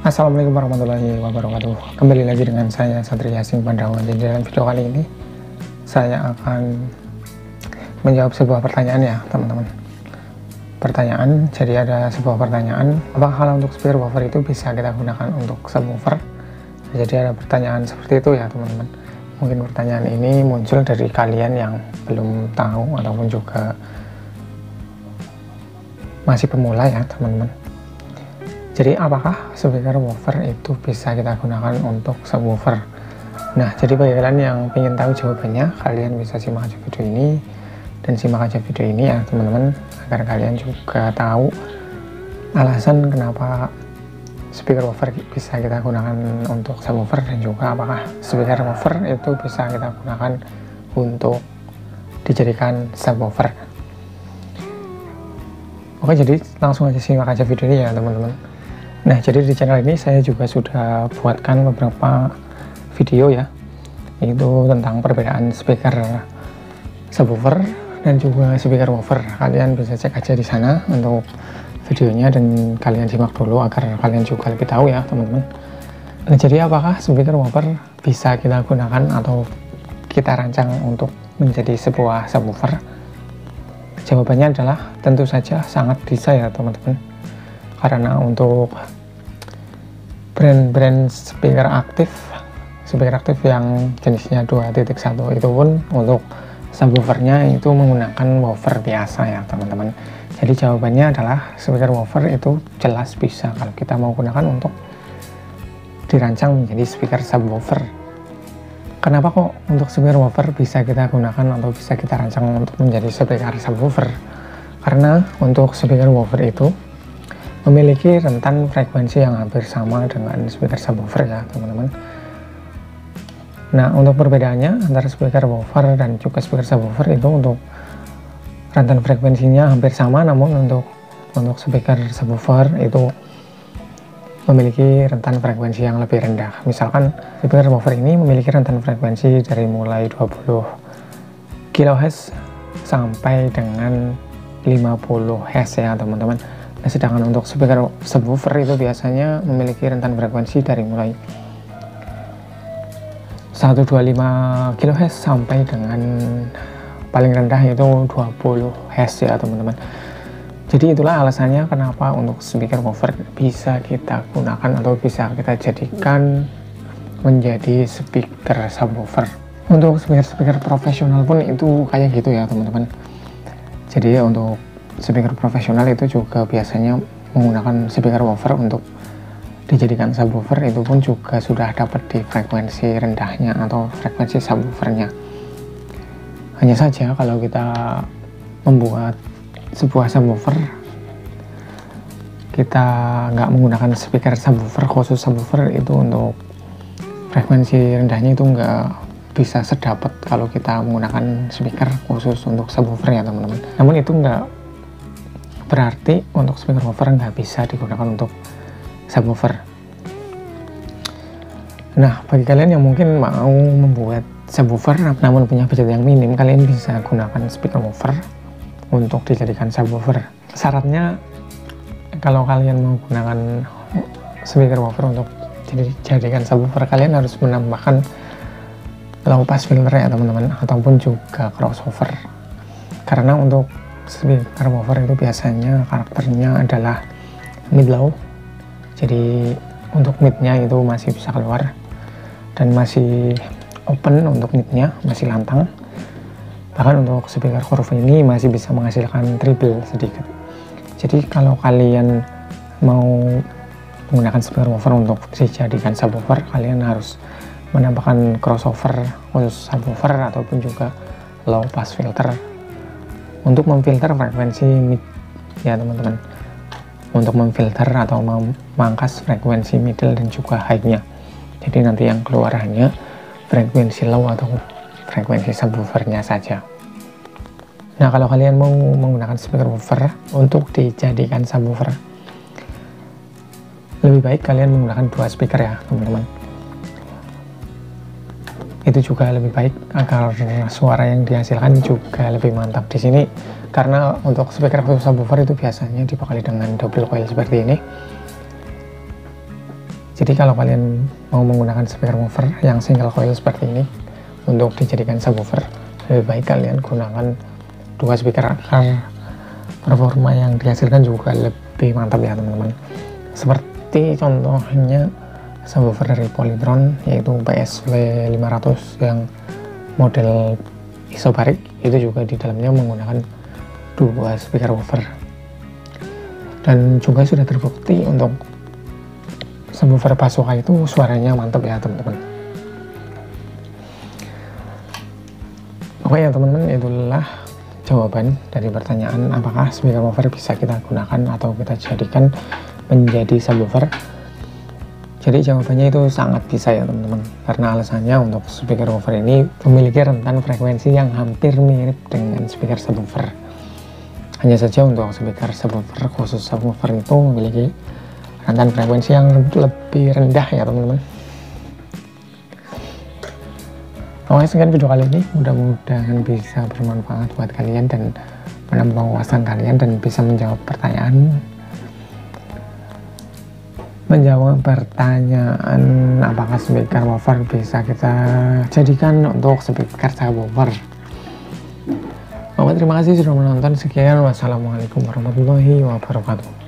Assalamualaikum warahmatullahi wabarakatuh. Kembali lagi dengan saya Satria Yasin Pandrawan. Jadi dalam video kali ini saya akan menjawab sebuah pertanyaan ya teman-teman. Jadi ada sebuah pertanyaan, apakah untuk speaker woofer itu bisa kita gunakan untuk subwoofer? Jadi ada pertanyaan seperti itu ya teman-teman. Mungkin pertanyaan ini muncul dari kalian yang belum tahu ataupun juga masih pemula ya teman-teman. Jadi apakah speaker woofer itu bisa kita gunakan untuk subwoofer? Nah, jadi bagi kalian yang ingin tahu jawabannya, kalian bisa simak aja video ini dan simak aja video ini ya teman-teman, agar kalian juga tahu alasan kenapa speaker woofer bisa kita gunakan untuk subwoofer dan juga apakah speaker woofer itu bisa kita gunakan untuk dijadikan subwoofer. Oke, jadi langsung aja simak aja video ini ya teman-teman. Nah, jadi di channel ini saya juga sudah buatkan beberapa video ya, yaitu tentang perbedaan speaker subwoofer dan juga speaker woofer. Kalian bisa cek aja di sana untuk videonya dan kalian simak dulu agar kalian juga lebih tahu ya teman-teman. Nah, jadi apakah speaker woofer bisa kita gunakan atau kita rancang untuk menjadi sebuah subwoofer? Jawabannya adalah tentu saja sangat bisa ya teman-teman. Karena untuk brand-brand speaker aktif yang jenisnya 2.1 itu pun untuk subwoofernya itu menggunakan woofer biasa ya teman-teman. Jadi jawabannya adalah speaker woofer itu jelas bisa kalau kita mau gunakan untuk dirancang menjadi speaker subwoofer. Kenapa kok untuk speaker woofer bisa kita gunakan atau bisa kita rancang untuk menjadi speaker subwoofer? Karena untuk speaker woofer itu memiliki rentan frekuensi yang hampir sama dengan speaker subwoofer ya teman-teman. Nah, untuk perbedaannya antara speaker woofer dan juga speaker subwoofer itu untuk rentan frekuensinya hampir sama, namun untuk speaker subwoofer itu memiliki rentan frekuensi yang lebih rendah. Misalkan speaker woofer ini memiliki rentan frekuensi dari mulai 20 kHz sampai dengan 50 Hz ya teman-teman. Nah, sedangkan untuk speaker subwoofer itu biasanya memiliki rentan frekuensi dari mulai 125 kHz sampai dengan paling rendah yaitu 20 Hz ya teman-teman. Jadi itulah alasannya kenapa untuk speaker woofer bisa kita gunakan atau bisa kita jadikan menjadi speaker subwoofer. Untuk speaker profesional pun itu kayak gitu ya teman-teman. Jadi untuk speaker profesional itu juga biasanya menggunakan speaker woofer untuk dijadikan subwoofer, itu pun juga sudah dapat di frekuensi rendahnya atau frekuensi subwoofernya. Hanya saja kalau kita membuat sebuah subwoofer, kita nggak menggunakan speaker subwoofer khusus subwoofer, itu untuk frekuensi rendahnya itu nggak bisa sedapat kalau kita menggunakan speaker khusus untuk subwoofer ya teman-teman. Namun itu nggak berarti untuk speaker woofer nggak bisa digunakan untuk subwoofer. Nah, bagi kalian yang mungkin mau membuat subwoofer namun punya budget yang minim, kalian bisa gunakan speaker woofer untuk dijadikan subwoofer. Syaratnya kalau kalian mau gunakan speaker woofer untuk dijadikan subwoofer, kalian harus menambahkan low pass filter ya teman-teman, ataupun juga crossover. Karena untuk speaker woofer itu biasanya karakternya adalah mid low, jadi untuk midnya itu masih bisa keluar dan masih open, untuk midnya masih lantang. Bahkan untuk speaker curve ini masih bisa menghasilkan treble sedikit. Jadi kalau kalian mau menggunakan speaker woofer untuk dijadikan subwoofer, kalian harus menambahkan crossover khusus subwoofer ataupun juga low pass filter untuk memfilter frekuensi mid ya teman-teman, untuk memfilter atau memangkas frekuensi middle dan juga high-nya. Jadi nanti yang keluar hanya frekuensi low atau frekuensi subwoofernya saja. Nah, kalau kalian mau menggunakan speaker woofer untuk dijadikan subwoofer, lebih baik kalian menggunakan 2 speaker ya teman-teman. Itu juga lebih baik agar suara yang dihasilkan juga lebih mantap di sini. Karena untuk speaker khusus subwoofer itu biasanya dibekali dengan double coil seperti ini. Jadi kalau kalian mau menggunakan speaker woofer yang single coil seperti ini untuk dijadikan subwoofer, lebih baik kalian gunakan 2 speaker agar performa yang dihasilkan juga lebih mantap ya teman-teman. Seperti contohnya subwoofer dari Polytron yaitu PSW 500 yang model isobarik, itu juga di dalamnya menggunakan 2 speaker woofer, dan juga sudah terbukti untuk subwoofer Pasoka itu suaranya mantap ya teman-teman. Oke ya teman-teman, itulah jawaban dari pertanyaan apakah speaker woofer bisa kita gunakan atau kita jadikan menjadi subwoofer. Jadi jawabannya itu sangat bisa ya teman-teman, karena alasannya untuk speaker woofer ini memiliki rentan frekuensi yang hampir mirip dengan speaker subwoofer. Hanya saja untuk speaker subwoofer, khusus subwoofer itu memiliki rentan frekuensi yang lebih rendah ya teman-teman. Oke, sekian video kali ini, mudah-mudahan bisa bermanfaat buat kalian dan menambah wawasan kalian dan bisa menjawab pertanyaan apakah speaker woofer bisa kita jadikan untuk speaker subwoofer. Oke, terima kasih sudah menonton. Sekian, wassalamualaikum warahmatullahi wabarakatuh.